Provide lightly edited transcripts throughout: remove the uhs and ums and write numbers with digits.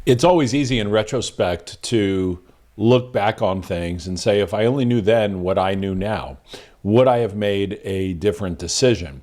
It's always easy in retrospect to look back on things and say, if I only knew then what I knew now, would I have made a different decision?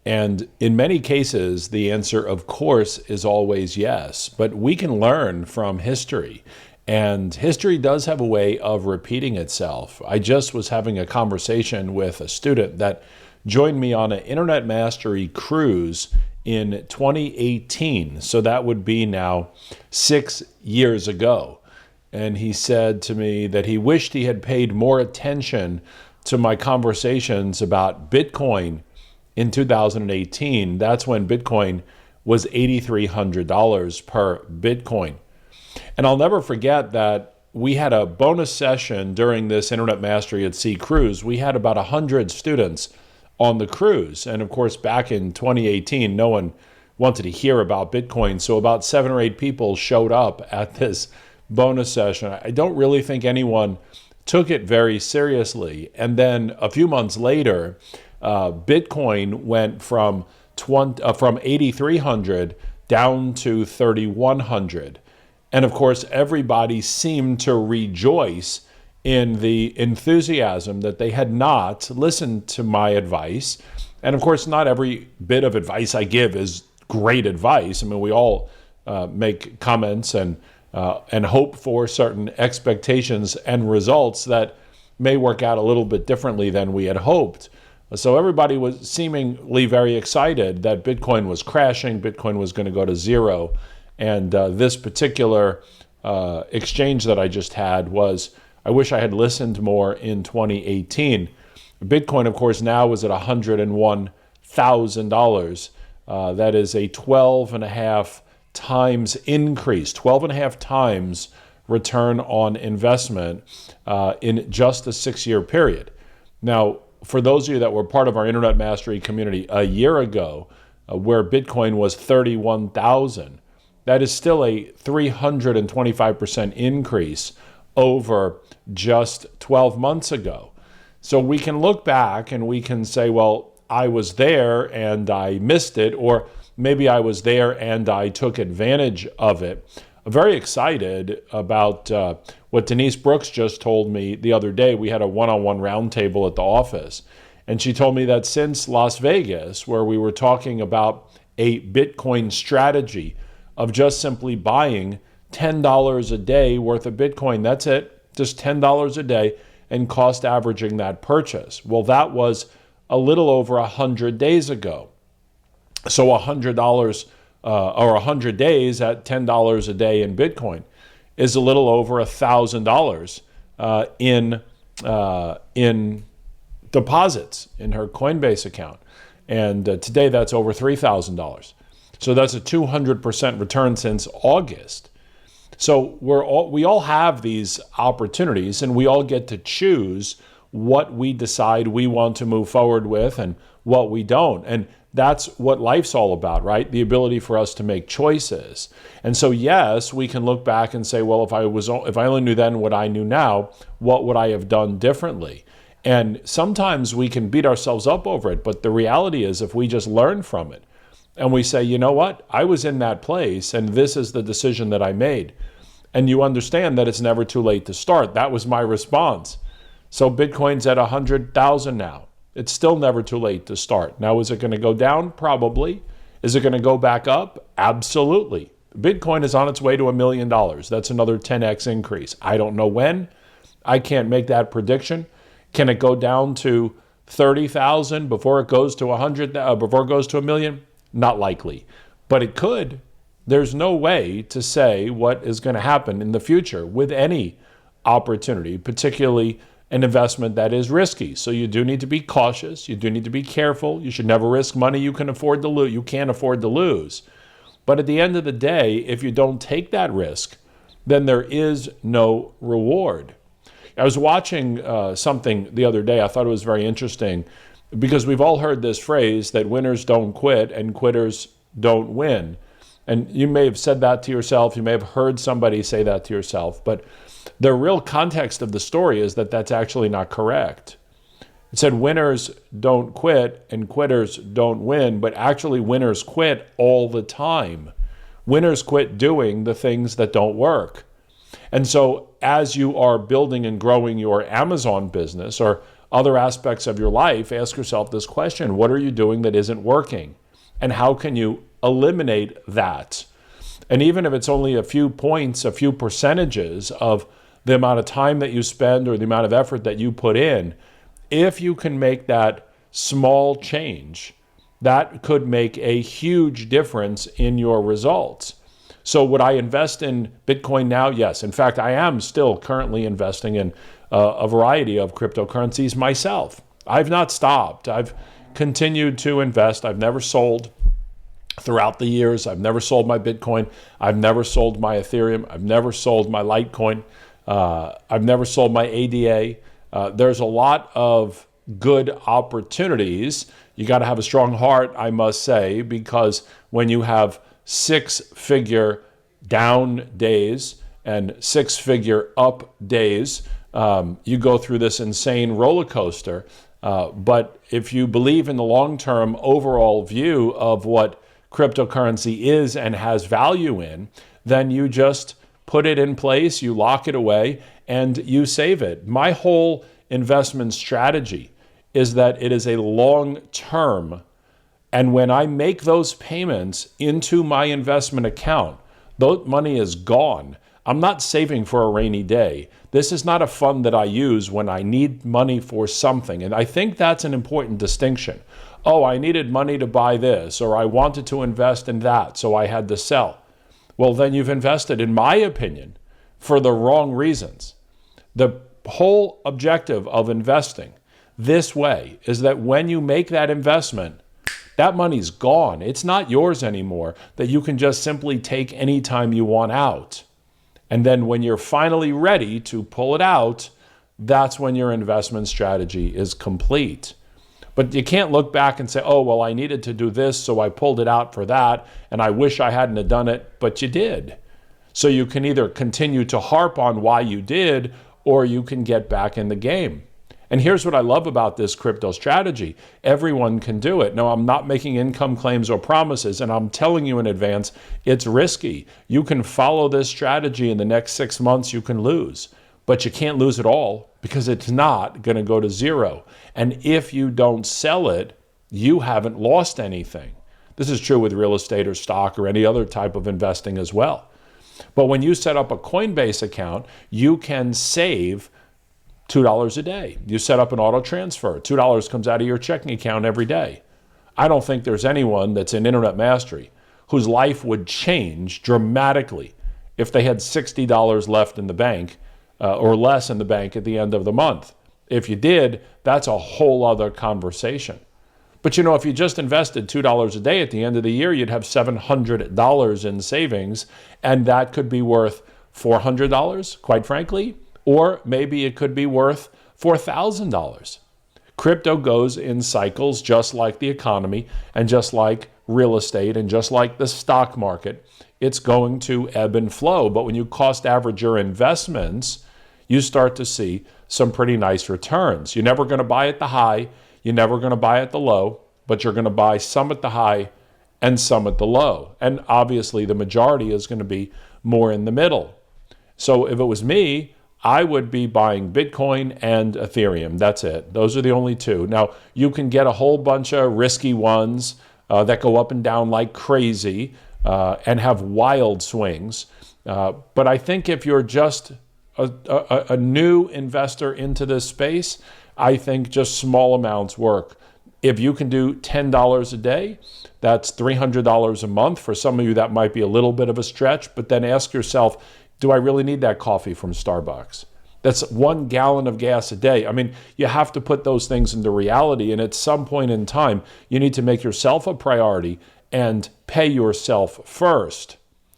And in many cases, the answer, of course, is always yes. But we can learn from history. And history does have a way of repeating itself. I just was having a conversation with a student that joined me on an Internet Mastery cruise in 2018. So that would be now 6 years ago. And he said to me that he wished he had paid more attention to my conversations about Bitcoin in 2018. That's when Bitcoin was $8,300 per Bitcoin. And I'll never forget that we had a bonus session during this Internet Mastery at Sea cruise. We had about 100 students on the cruise. And of course, back in 2018, no one wanted to hear about Bitcoin. So about 7 or 8 people showed up at this bonus session. I don't really think anyone took it very seriously. And then a few months later, Bitcoin went from 8,300 down to 3,100. And of course, everybody seemed to rejoice in the enthusiasm that they had not listened to my advice. And of course, not every bit of advice I give is great advice. I mean, we all make comments and hope for certain expectations and results that may work out a little bit differently than we had hoped. So everybody was seemingly very excited that Bitcoin was crashing, Bitcoin was going to go to zero. And this particular exchange that I just had was, I wish I had listened more in 2018. Bitcoin, of course, now is at $101,000. That is a 12 and a half times increase, 12 and a half times return on investment in just a 6-year period. Now, for those of you that were part of our Internet Mastery community a year ago, where Bitcoin was 31,000, that is still a 325% increase over just 12 months ago. So we can look back and we can say, well, I was there and I missed it, or maybe I was there and I took advantage of it. I'm very excited about what Denise Brooks just told me the other day. We had a one-on-one roundtable at the office, and she told me that since Las Vegas, where we were talking about a Bitcoin strategy of just simply buying $10 a day worth of Bitcoin, that's it, just $10 a day, and cost averaging that purchase. Well, that was a little over 100 days ago. So $100 or 100 days at $10 a day in Bitcoin is a little over $1,000 in deposits in her Coinbase account. And today that's over $3,000. So that's a 200% return since August. So we all have these opportunities, and we all get to choose what we decide we want to move forward with and what we don't. And that's what life's all about, right? The ability for us to make choices. And so, yes, we can look back and say, well, if I only knew then what I knew now, what would I have done differently? And sometimes we can beat ourselves up over it. But the reality is, if we just learn from it and we say, you know what, I was in that place and this is the decision that I made. And you understand that it's never too late to start. That was my response. So Bitcoin's at 100,000 now. It's still never too late to start. Now, is it going to go down? Probably. Is it going to go back up? Absolutely. Bitcoin is on its way to $1 million. That's another 10x increase. I don't know when. I can't make that prediction. Can it go down to 30,000 before it goes to 100? Before it goes to 1 million? Not likely. But it could. There's no way to say what is going to happen in the future with any opportunity, particularly an investment that is risky. So you do need to be cautious. You do need to be careful. You should never risk money you can afford to lose. You can't afford to lose. But at the end of the day, if you don't take that risk, then there is no reward. I was watching something the other day. I thought it was very interesting because we've all heard this phrase that winners don't quit and quitters don't win. And you may have said that to yourself. You may have heard somebody say that to yourself. But the real context of the story is that that's actually not correct. It said winners don't quit and quitters don't win, but actually winners quit all the time. Winners quit doing the things that don't work. And so as you are building and growing your Amazon business or other aspects of your life, ask yourself this question: what are you doing that isn't working? And how can you eliminate that? And even if it's only a few points, a few percentages of the amount of time that you spend or the amount of effort that you put in, if you can make that small change, that could make a huge difference in your results. So would I invest in Bitcoin now? Yes. In fact, I am still currently investing in a variety of cryptocurrencies myself. I've not stopped. I've continued to invest. I've never sold throughout the years. I've never sold my Bitcoin. I've never sold my Ethereum. I've never sold my Litecoin. I've never sold my ADA. There's a lot of good opportunities. You got to have a strong heart, I must say, because when you have six-figure down days and six-figure up days, you go through this insane roller coaster. But if you believe in the long-term overall view of what cryptocurrency is and has value in, then you just put it in place, you lock it away, and you save it. My whole investment strategy is that it is a long-term, and when I make those payments into my investment account, that money is gone. I'm not saving for a rainy day. This is not a fund that I use when I need money for something. And I think that's an important distinction. Oh, I needed money to buy this, or I wanted to invest in that, so I had to sell. Well, then you've invested, in my opinion, for the wrong reasons. The whole objective of investing this way is that when you make that investment, that money's gone. It's not yours anymore, that you can just simply take any time you want out. And then when you're finally ready to pull it out, that's when your investment strategy is complete. But you can't look back and say, oh, well, I needed to do this, so I pulled it out for that, and I wish I hadn't have done it, but you did. So you can either continue to harp on why you did, or you can get back in the game. And here's what I love about this crypto strategy. Everyone can do it. No, I'm not making income claims or promises, and I'm telling you in advance, it's risky. You can follow this strategy in the next 6 months, you can lose. But you can't lose it all because it's not going to go to zero. And if you don't sell it, you haven't lost anything. This is true with real estate or stock or any other type of investing as well. But when you set up a Coinbase account, you can save $2 a day. You set up an auto transfer. $2 comes out of your checking account every day. I don't think there's anyone that's in internet mastery whose life would change dramatically if they had $60 left in the bank or less in the bank at the end of the month. If you did, that's a whole other conversation. But if you just invested $2 a day at the end of the year, you'd have $700 in savings, and that could be worth $400, quite frankly, or maybe it could be worth $4,000. Crypto goes in cycles just like the economy and just like real estate and just like the stock market. It's going to ebb and flow. But when you cost average your investments, you start to see some pretty nice returns. You're never going to buy at the high. You're never going to buy at the low, but you're going to buy some at the high and some at the low. And obviously the majority is going to be more in the middle. So if it was me, I would be buying Bitcoin and Ethereum. That's it. Those are the only two. Now, you can get a whole bunch of risky ones that go up and down like crazy and have wild swings. But I think if you're just a new investor into this space, I think just small amounts work. If you can do $10 a day, that's $300 a month. For some of you, that might be a little bit of a stretch, but then ask yourself, do I really need that coffee from Starbucks? That's 1 gallon of gas a day. I mean, you have to put those things into reality, and at some point in time, you need to make yourself a priority and pay yourself first.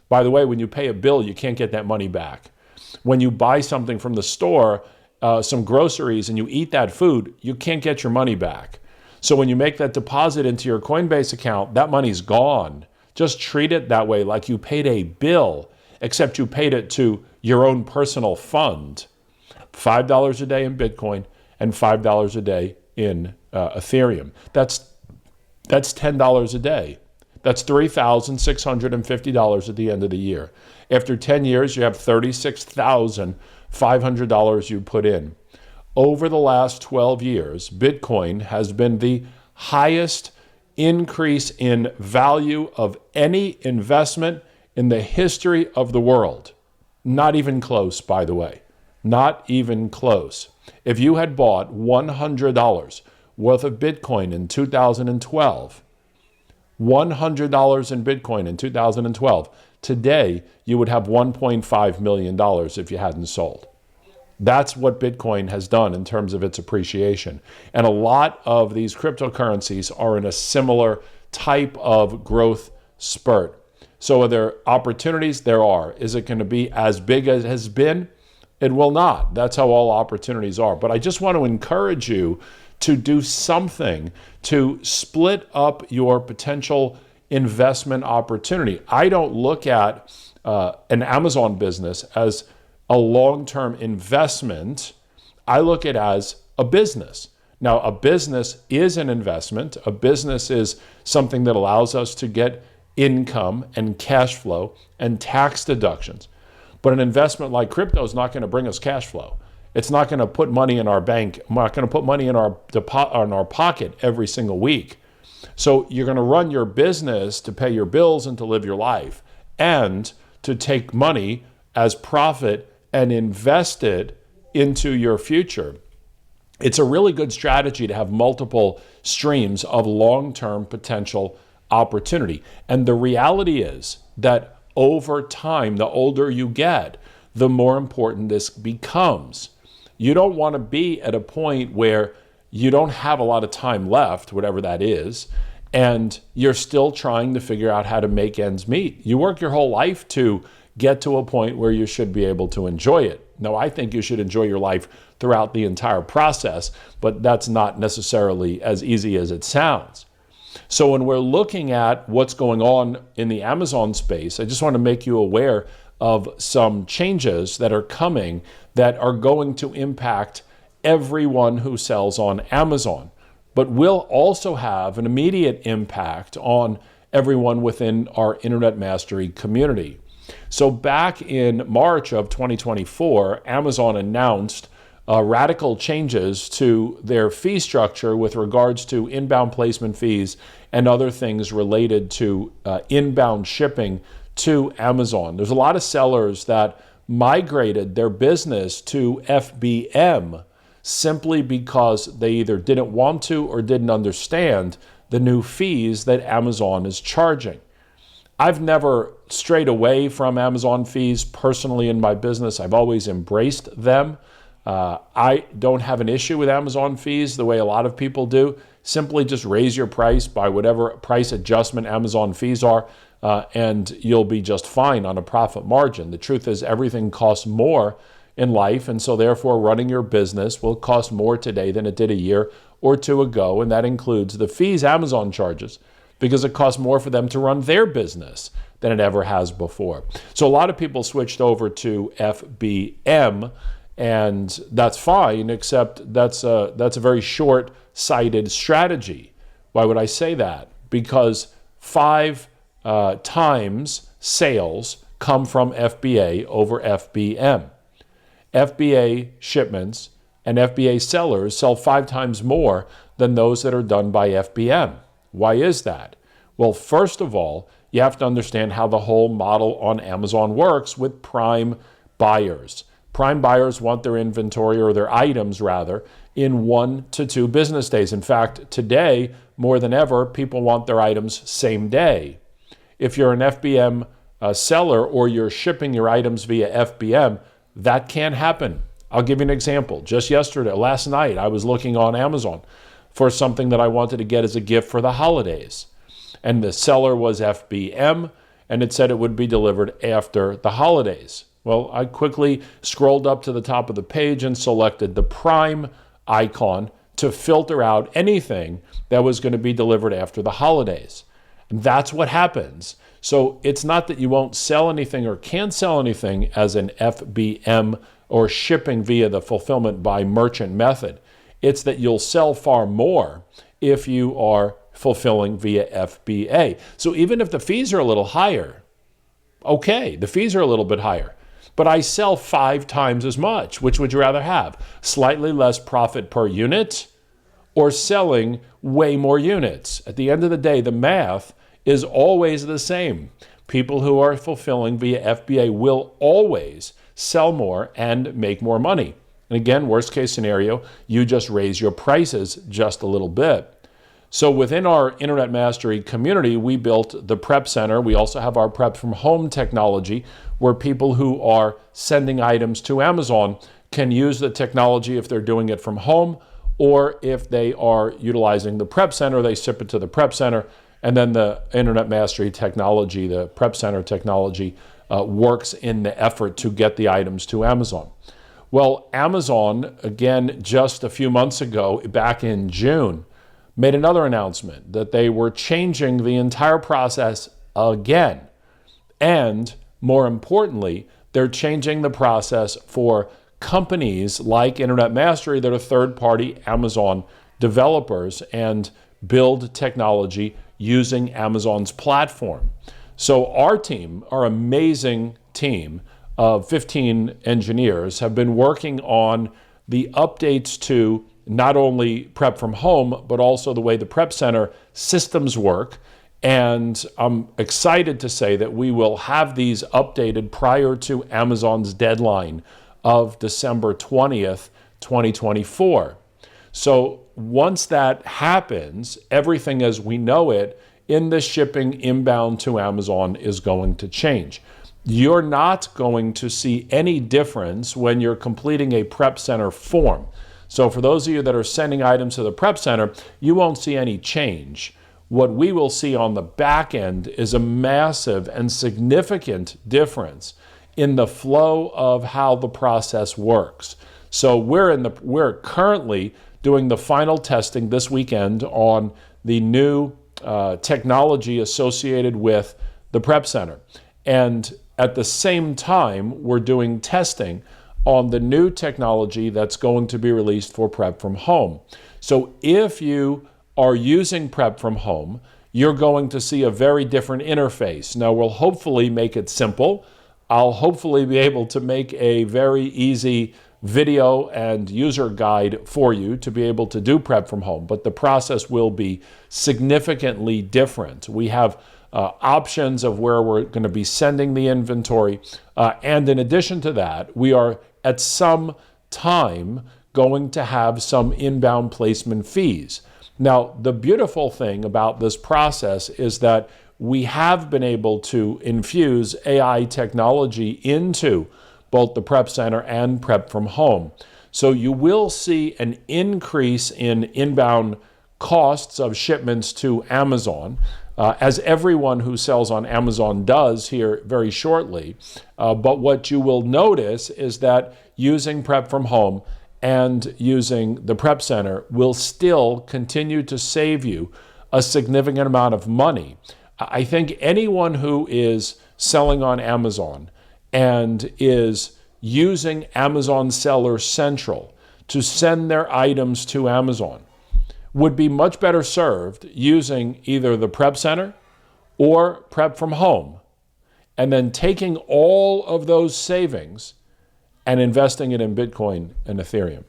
By the way, when you pay a bill, you can't get that money back. When you buy something from the store, some groceries, and you eat that food, you can't get your money back. So when you make that deposit into your Coinbase account, that money's gone. Just treat it that way, like you paid a bill, except you paid it to your own personal fund. $5 a day in Bitcoin and $5 a day in Ethereum. That's $10 a day. That's $3,650 at the end of the year. After 10 years, you have $36,500 you put in. Over the last 12 years, Bitcoin has been the highest increase in value of any investment in the history of the world. Not even close, by the way. Not even close. If you had bought $100 worth of Bitcoin in 2012, $100 in Bitcoin in 2012, today you would have $1.5 million if you hadn't sold. That's what Bitcoin has done in terms of its appreciation. And a lot of these cryptocurrencies are in a similar type of growth spurt. So are there opportunities? There are. Is it going to be as big as it has been? It will not. That's how all opportunities are. But I just want to encourage you to do something to split up your potential investment opportunity. I don't look at an Amazon business as a long-term investment. I look at it as a business. Now, a business is an investment. A business is something that allows us to get income and cash flow and tax deductions. But an investment like crypto is not going to bring us cash flow. It's not going to put money in our bank. We're not going to put money in our pocket every single week. So you're going to run your business to pay your bills and to live your life, and to take money as profit and invest it into your future. It's a really good strategy to have multiple streams of long-term potential opportunity. And the reality is that over time, the older you get, the more important this becomes. You don't want to be at a point where you don't have a lot of time left, whatever that is, and you're still trying to figure out how to make ends meet. You work your whole life to get to a point where you should be able to enjoy it. Now, I think you should enjoy your life throughout the entire process, but that's not necessarily as easy as it sounds. So when we're looking at what's going on in the Amazon space, I just want to make you aware of some changes that are coming that are going to impact everyone who sells on Amazon, but will also have an immediate impact on everyone within our Internet Mastery community. So back in March of 2024, Amazon announced radical changes to their fee structure with regards to inbound placement fees and other things related to inbound shipping to Amazon. There's a lot of sellers that migrated their business to FBM simply because they either didn't want to or didn't understand the new fees that Amazon is charging. I've never strayed away from Amazon fees personally in my business. I've always embraced them. I don't have an issue with Amazon fees the way a lot of people do. Simply just raise your price by whatever price adjustment Amazon fees are, and you'll be just fine on a profit margin. The truth is everything costs more in life, and so therefore running your business will cost more today than it did a year or two ago, and that includes the fees Amazon charges, because it costs more for them to run their business than it ever has before. So a lot of people switched over to FBM, and that's fine, except that's a very short-sighted strategy. Why would I say that? Because 5 times sales come from FBA over FBM. FBA shipments and FBA sellers sell 5 times more than those that are done by FBM. Why is that? Well, first of all, you have to understand how the whole model on Amazon works with prime buyers. Prime buyers want their inventory, or their items rather, in 1 to 2 business days. In fact, today, more than ever, people want their items same day. If you're an FBM seller or you're shipping your items via FBM, that can't happen. I'll give you an example. Just last night, I was looking on Amazon for something that I wanted to get as a gift for the holidays. And the seller was FBM, and it said it would be delivered after the holidays. Well, I quickly scrolled up to the top of the page and selected the Prime icon to filter out anything that was going to be delivered after the holidays. And that's what happens. So it's not that you won't sell anything or can't sell anything as an FBM or shipping via the fulfillment by merchant method. It's that you'll sell far more if you are fulfilling via FBA. So even if the fees are a little higher, okay, the fees are a little bit higher, but I sell 5 times as much. Which would you rather have? Slightly less profit per unit or selling way more units? At the end of the day, the math is always the same. People who are fulfilling via FBA will always sell more and make more money. And again, worst case scenario, you just raise your prices just a little bit. So within our Internet Mastery community, we built the Prep Center. We also have our Prep from Home technology, where people who are sending items to Amazon can use the technology if they're doing it from home, or if they are utilizing the Prep Center, they ship it to the Prep Center, and then the Internet Mastery technology, the Prep Center technology, works in the effort to get the items to Amazon. Well, Amazon, again, just a few months ago, back in June, made another announcement that they were changing the entire process again. And more importantly, they're changing the process for companies like Internet Mastery that are third-party Amazon developers and build technology using Amazon's platform. So our team, our amazing team of 15 engineers, have been working on the updates to not only Prep from Home, but also the way the Prep Center systems work. And I'm excited to say that we will have these updated prior to Amazon's deadline of December 20th, 2024. So once that happens, everything as we know it in the shipping inbound to Amazon is going to change. You're not going to see any difference when you're completing a Prep Center form. So for those of you that are sending items to the Prep Center, you won't see any change. What we will see on the back end is a massive and significant difference in the flow of how the process works. So we're currently doing the final testing this weekend on the new technology associated with the Prep Center. And at the same time, we're doing testing on the new technology that's going to be released for Prep from Home. So if you are using Prep from Home, you're going to see a very different interface. Now, we'll hopefully make it simple. I'll hopefully be able to make a very easy video and user guide for you to be able to do Prep from Home, but the process will be significantly different. We have options of where we're going to be sending the inventory, and in addition to that, we are at some time going to have some inbound placement fees. Now, the beautiful thing about this process is that we have been able to infuse AI technology into both the Prep Center and Prep from Home. So you will see an increase in inbound costs of shipments to Amazon, as everyone who sells on Amazon does here very shortly. But what you will notice is that using Prep from Home and using the Prep Center will still continue to save you a significant amount of money. I think anyone who is selling on Amazon and is using Amazon Seller Central to send their items to Amazon would be much better served using either the Prep Center or Prep from Home, and then taking all of those savings and investing it in Bitcoin and Ethereum.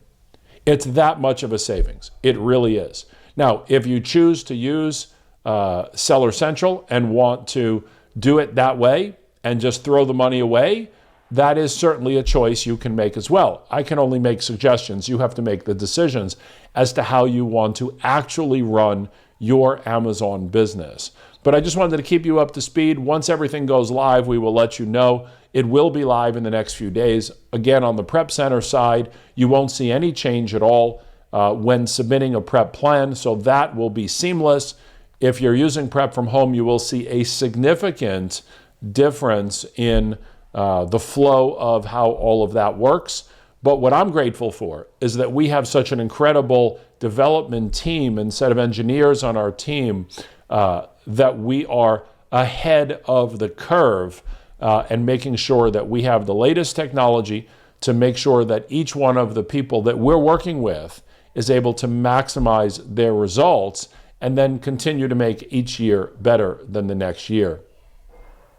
It's that much of a savings. It really is. Now, if you choose to use Seller Central and want to do it that way and just throw the money away, that is certainly a choice you can make as well. I can only make suggestions. You have to make the decisions as to how you want to actually run your Amazon business. But I just wanted to keep you up to speed. Once everything goes live, we will let you know. It will be live in the next few days. Again, on the Prep Center side, you won't see any change at all when submitting a prep plan, so that will be seamless. If you're using Prep from Home, you will see a significant difference in the flow of how all of that works. But what I'm grateful for is that we have such an incredible development team and set of engineers on our team that we are ahead of the curve and making sure that we have the latest technology to make sure that each one of the people that we're working with is able to maximize their results and then continue to make each year better than the next year.